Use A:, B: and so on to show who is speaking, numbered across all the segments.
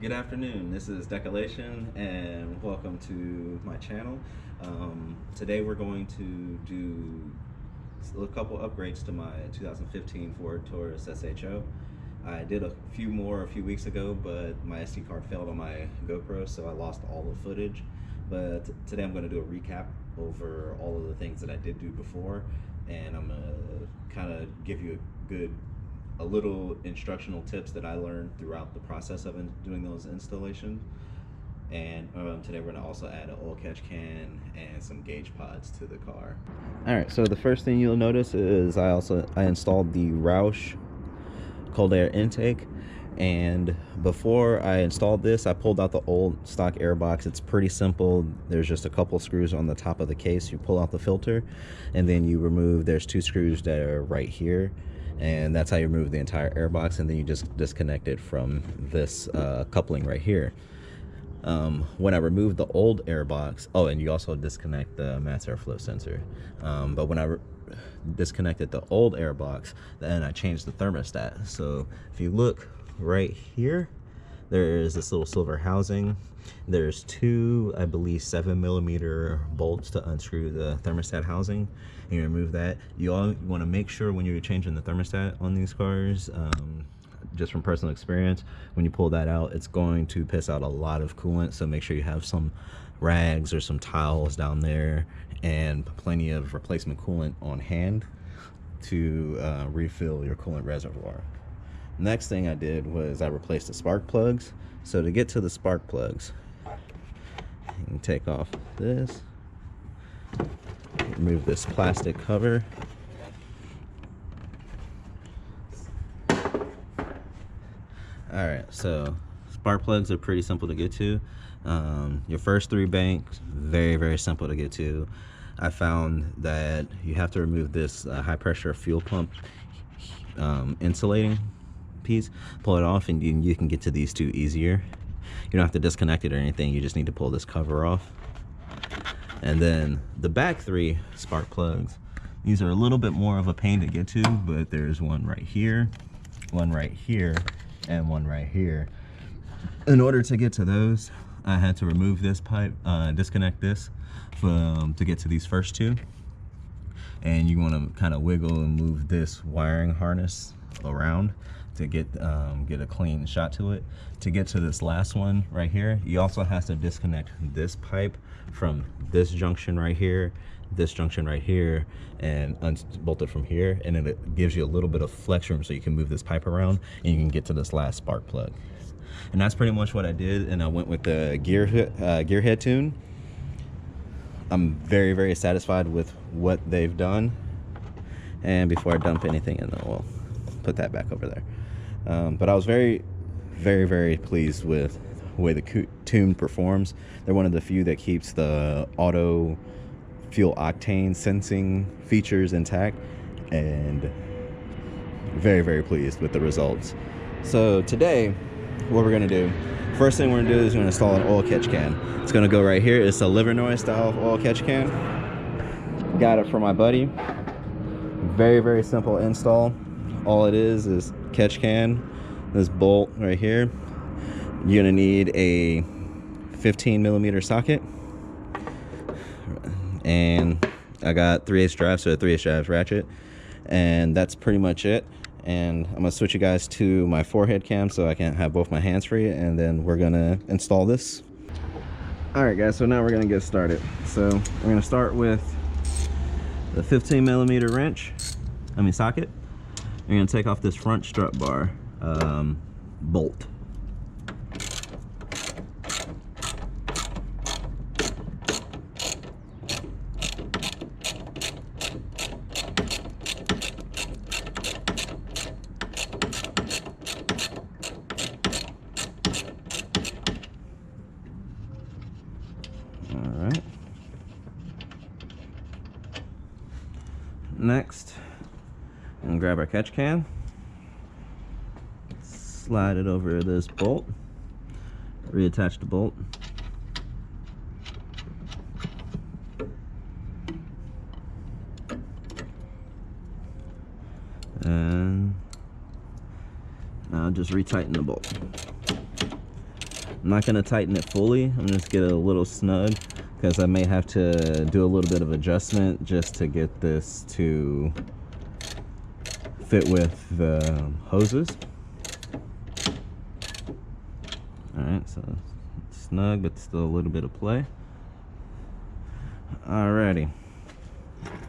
A: Good afternoon, this is Decolation and welcome to my channel. Today we're going to do a couple upgrades to my 2015 Ford Taurus SHO. I did a few more a few weeks ago, but my SD card failed on my GoPro, so I lost all the footage. But today I'm going to do a recap over all of the things that I did do before, and I'm going to kind of give you a little instructional tips that I learned throughout the process of doing those installations. And today we're gonna also add an oil catch can and some gauge pods to the car. All right, so the first thing you'll notice is I installed the Roush cold air intake. And before I installed this, I pulled out the old stock air box. It's pretty simple. There's just a couple screws on the top of the case. You pull out the filter and then you remove, there's two screws that are right here, and that's how you remove the entire air box, and then you just disconnect it from this coupling right here. When I removed the old air box, oh, and you also disconnect the mass airflow sensor, but when I disconnected the old air box, then I changed the thermostat. So if you look right here, there's this little silver housing. There's two, I believe, 7mm bolts to unscrew the thermostat housing, and you remove that. You want to make sure when you're changing the thermostat on these cars, just from personal experience, when you pull that out, it's going to piss out a lot of coolant. So make sure you have some rags or some towels down there and plenty of replacement coolant on hand to refill your coolant reservoir. Next thing I did was I replaced the spark plugs. So to get to the spark plugs, you can take off this, remove this plastic cover. All right, so spark plugs are pretty simple to get to. Your first three banks, very simple to get to. I found that you have to remove this high pressure fuel pump insulating piece, pull it off, and you can get to these two easier. You don't have to disconnect it or anything, you just need to pull this cover off. And then the back three spark plugs, these are a little bit more of a pain to get to, but there's one right here, one right here, and one right here. In order to get to those, I had to remove this pipe, disconnect this to get to these first two. And you want to kind of wiggle and move this wiring harness around to get a clean shot to it. To get to this last one right here, you also have to disconnect this pipe from this junction right here, this junction right here, and unbolt it from here, and then it gives you a little bit of flex room so you can move this pipe around and you can get to this last spark plug. And that's pretty much what I did, and I went with the gear head tune. I'm very satisfied with what they've done. And before I dump anything in the oil, put that back over there. But I was very pleased with the way the tune performs. They're one of the few that keeps the auto fuel octane sensing features intact, and very pleased with the results. So today, what we're gonna do, first thing we're gonna do is we're gonna install an oil catch can. It's gonna go right here. It's a Livernois style oil catch can. Got it from my buddy. Very simple install. All it is catch can, this bolt right here. You're gonna need a 15mm socket, and I got 3/8 drive, so a 3/8 drive ratchet, and that's pretty much it. And I'm gonna switch you guys to my forehead cam so I can have both my hands free, and then we're gonna install this. All right, guys, so now we're gonna get started. So we're gonna start with the 15mm socket. We're gonna take off this front strut bar bolt. All right. Next, I'm gonna grab our catch can, slide it over this bolt, reattach the bolt, and now just retighten the bolt. I'm not going to tighten it fully. I'm just get a little snug because I may have to do a little bit of adjustment just to get this to fit with the hoses. Alright, so snug, but still a little bit of play. Alrighty.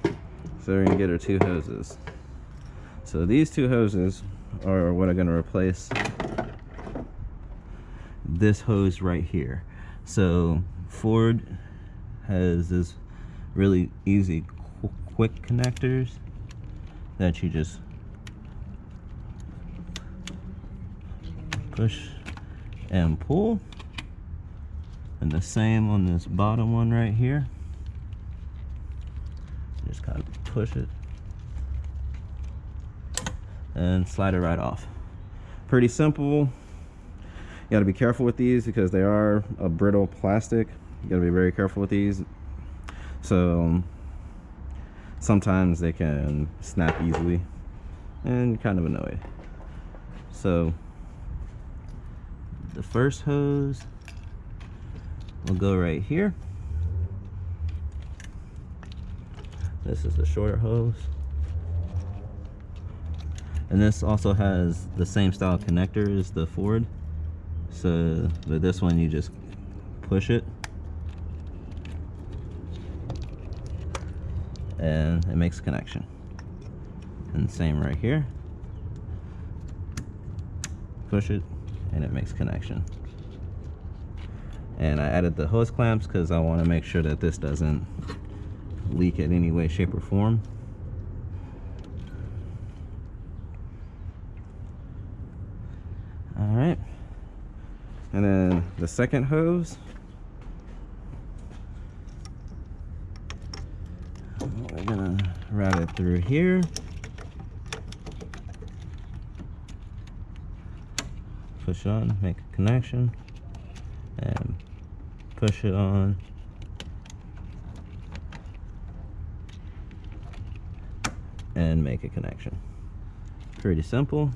A: So we're going to get our two hoses. So these two hoses are what I'm going to replace this hose right here. So Ford has this really easy quick connectors that you just push and pull, and the same on this bottom one right here. Just kind of push it and slide it right off. Pretty simple. You got to be careful with these because they are a brittle plastic. You got to be very careful with these. So sometimes they can snap easily and kind of annoy. So the first hose will go right here. This is the shorter hose. And this also has the same style connector as the Ford. So, but this one you just push it and it makes a connection. And same right here. Push it and it makes connection. And I added the hose clamps because I want to make sure that this doesn't leak in any way, shape, or form. All right. And then the second hose, we're gonna route it through here. Push on, make a connection, and push it on. And make a connection. Pretty simple.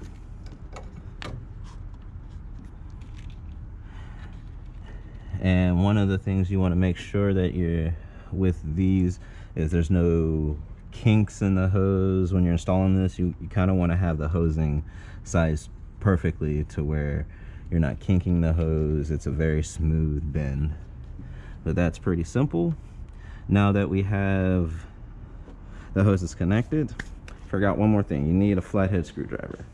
A: And one of the things you want to make sure that you're with these is there's no kinks in the hose. When you're installing this, you kind of want to have the hosing sized perfectly to where you're not kinking the hose. It's a very smooth bend. But that's pretty simple. Now that we have the hoses connected, forgot one more thing. You need a flathead screwdriver.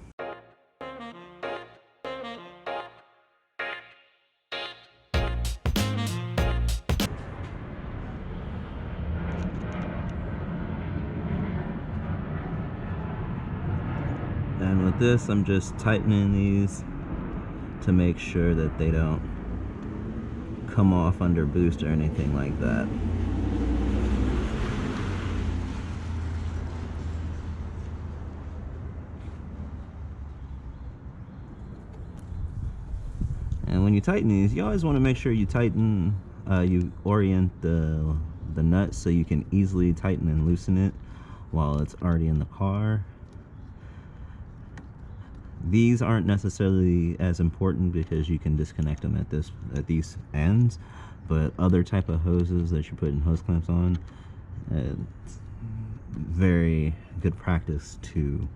A: And with this, I'm just tightening these to make sure that they don't come off under boost or anything like that. And when you tighten these, you always want to make sure you tighten, you orient the nut so you can easily tighten and loosen it while it's already in the car. These aren't necessarily as important because you can disconnect them at these ends, but other type of hoses that you're putting hose clamps on, it's very good practice to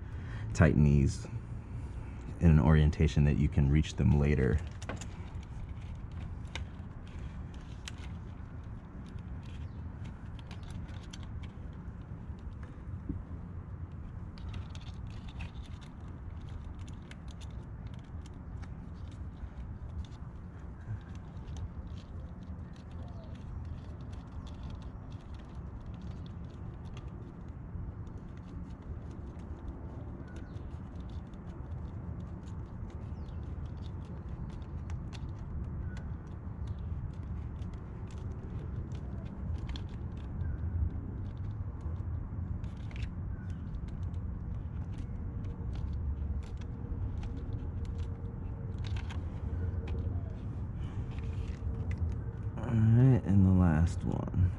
A: tighten these in an orientation that you can reach them later. Alright, and the last one.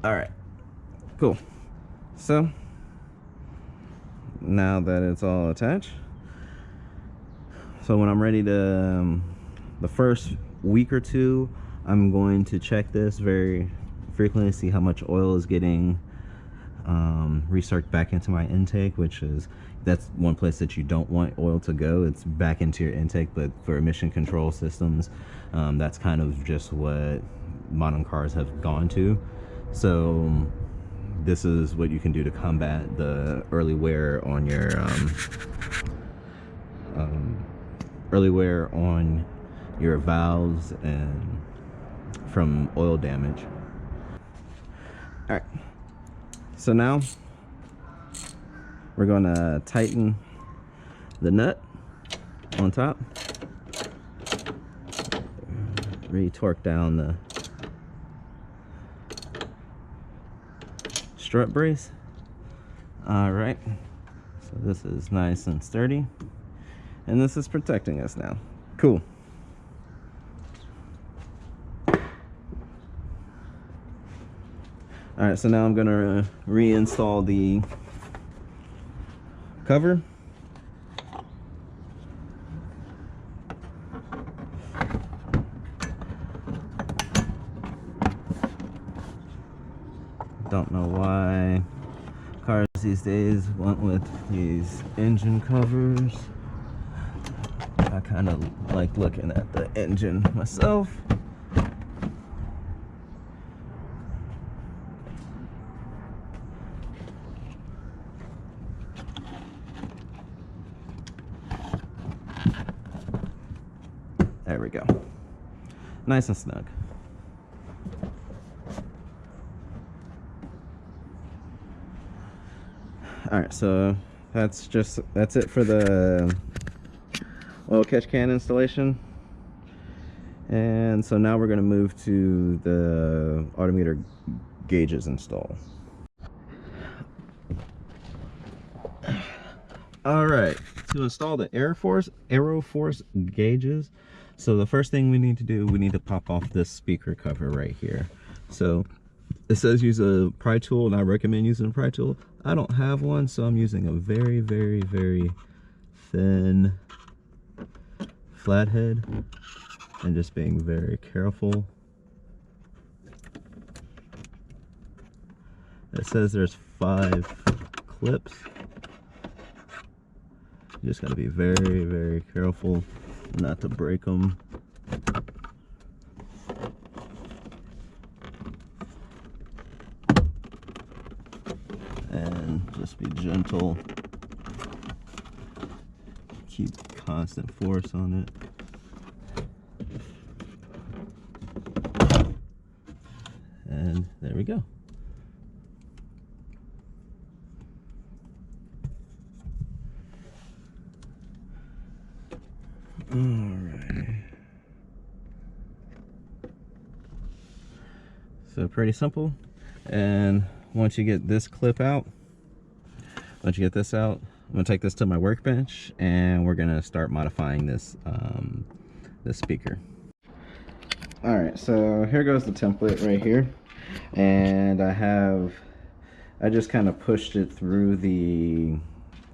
A: All right, cool. So now that it's all attached, so when I'm ready to, the first week or two, I'm going to check this very frequently, see how much oil is getting recirculated back into my intake, which is, that's one place that you don't want oil to go. It's back into your intake, but for emission control systems, that's kind of just what modern cars have gone to. So this is what you can do to combat the early wear on your valves and from oil damage. All right, so now we're gonna tighten the nut on top, re-torque down the strut brace. All right, so this is nice and sturdy, and this is protecting us now. Cool. All right, so now I'm gonna reinstall the cover. Don't know why cars these days went with these engine covers. I kind of like looking at the engine myself. There we go. Nice and snug. All right, so that's it for the oil catch can installation. And so now we're going to move to the autometer gauges install. All right, to install the Aeroforce gauges, so the first thing we need to do, we need to pop off this speaker cover right here. So it says use a pry tool, and I recommend using a pry tool. I don't have one, so I'm using a very, very, very thin flathead and just being very careful. It says there's 5 clips. You just got to be very, very careful not to break them. And just be gentle. Keep constant force on it. And there we go. Alright. So pretty simple. And once you get this clip out, I'm gonna take this to my workbench and we're gonna start modifying this this speaker. All right, so here goes the template right here, and I just kind of pushed it through the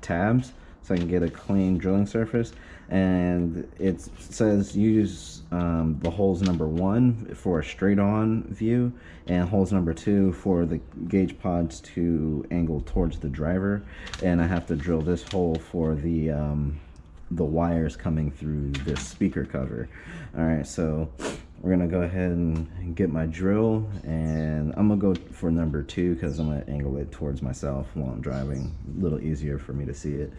A: tabs so I can get a clean drilling surface. And it says use the holes number 1 for a straight on view and holes number 2 for the gauge pods to angle towards the driver. And I have to drill this hole for the wires coming through this speaker cover. All right, so we're gonna go ahead and get my drill, and I'm gonna go for number 2 because I'm gonna angle it towards myself while I'm driving. A little easier for me to see it.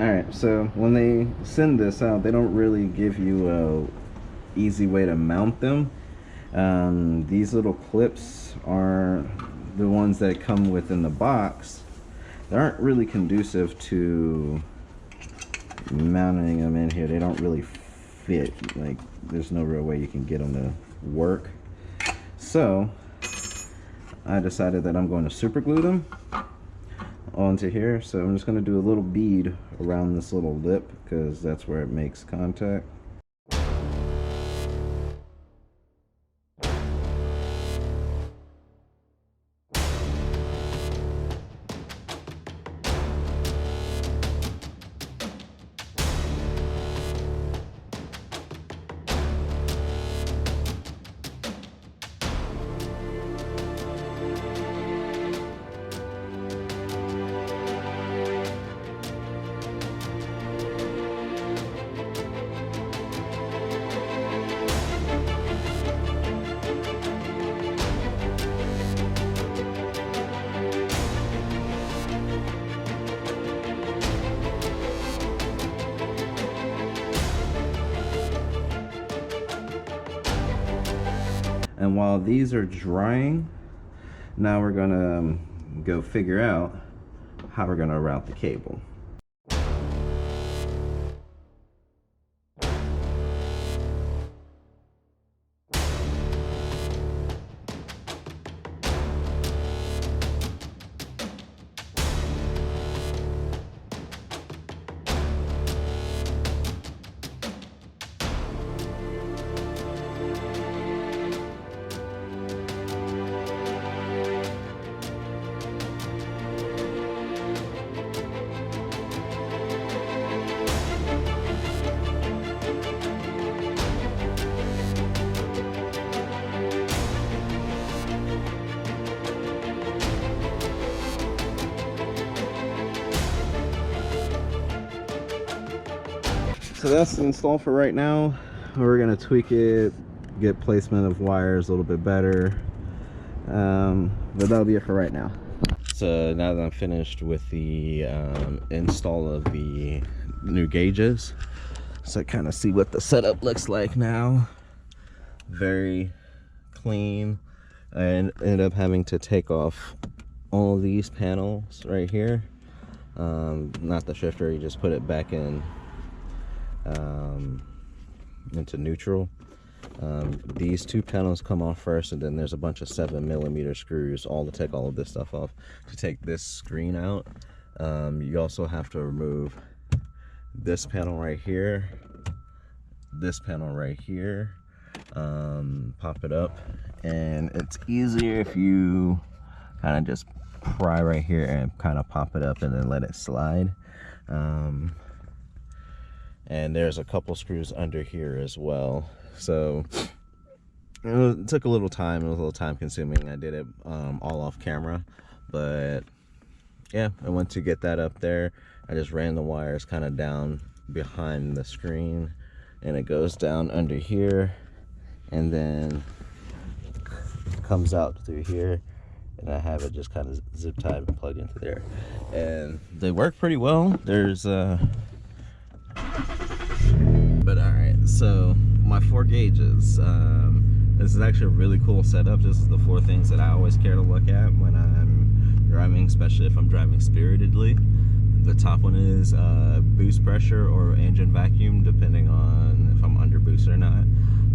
A: Alright, so when they send this out, they don't really give you a easy way to mount them. These little clips are the ones that come within the box. They aren't really conducive to mounting them in here. They don't really fit. Like, there's no real way you can get them to work. So I decided that I'm going to super glue them onto here. So I'm just going to do a little bead around this little lip because that's where it makes contact. And while these are drying, now we're gonna go figure out how we're gonna route the cable. So that's installed for right now. We're gonna tweak it, get placement of wires a little bit better, but that'll be it for right now. So now that I'm finished with the install of the new gauges, so I kind of see what the setup looks like now. Very clean. I ended up having to take off all these panels right here, not the shifter. You just put it back in into neutral. These two panels come off first, and then there's a bunch of 7mm screws all to take all of this stuff off. To take this screen out, you also have to remove this panel right here, this panel right here, pop it up, and it's easier if you kind of just pry right here and kind of pop it up and then let it slide. And there's a couple screws under here as well. So it took a little time. It was a little time consuming. I did it all off camera, but yeah, I went to get that up there. I just ran the wires kind of down behind the screen, and it goes down under here and then comes out through here, and I have it just kind of zip tied and plugged into there, and they work pretty well. There's but all right, so my 4 gauges, this is actually a really cool setup. This is the 4 things that I always care to look at when I'm driving, especially if I'm driving spiritedly. The top one is boost pressure or engine vacuum, depending on if I'm under boost or not.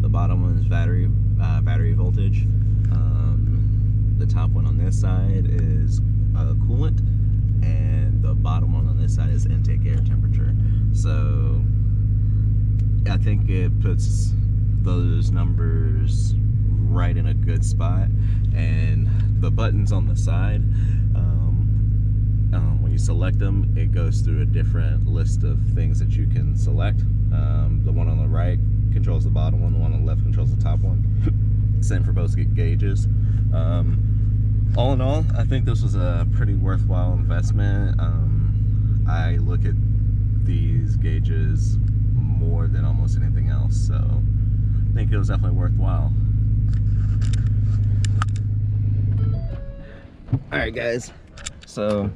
A: The bottom one is battery voltage. The top one on this side is coolant, and the bottom one on this side is intake air temperature. So I think it puts those numbers right in a good spot. And the buttons on the side, when you select them, it goes through a different list of things that you can select. The one on the right controls the bottom one, the one on the left controls the top one. Same for both gauges. All in all, I think this was a pretty worthwhile investment. I look at these gauges more than almost anything else, so I think it was definitely worthwhile. Alright guys, so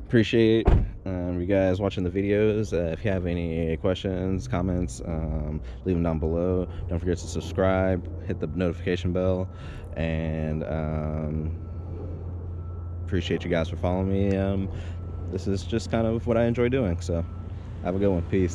A: appreciate you guys watching the videos. If you have any questions, comments, leave them down below. Don't forget to subscribe, hit the notification bell, and appreciate you guys for following me. This is just kind of what I enjoy doing, so have a good one. Peace.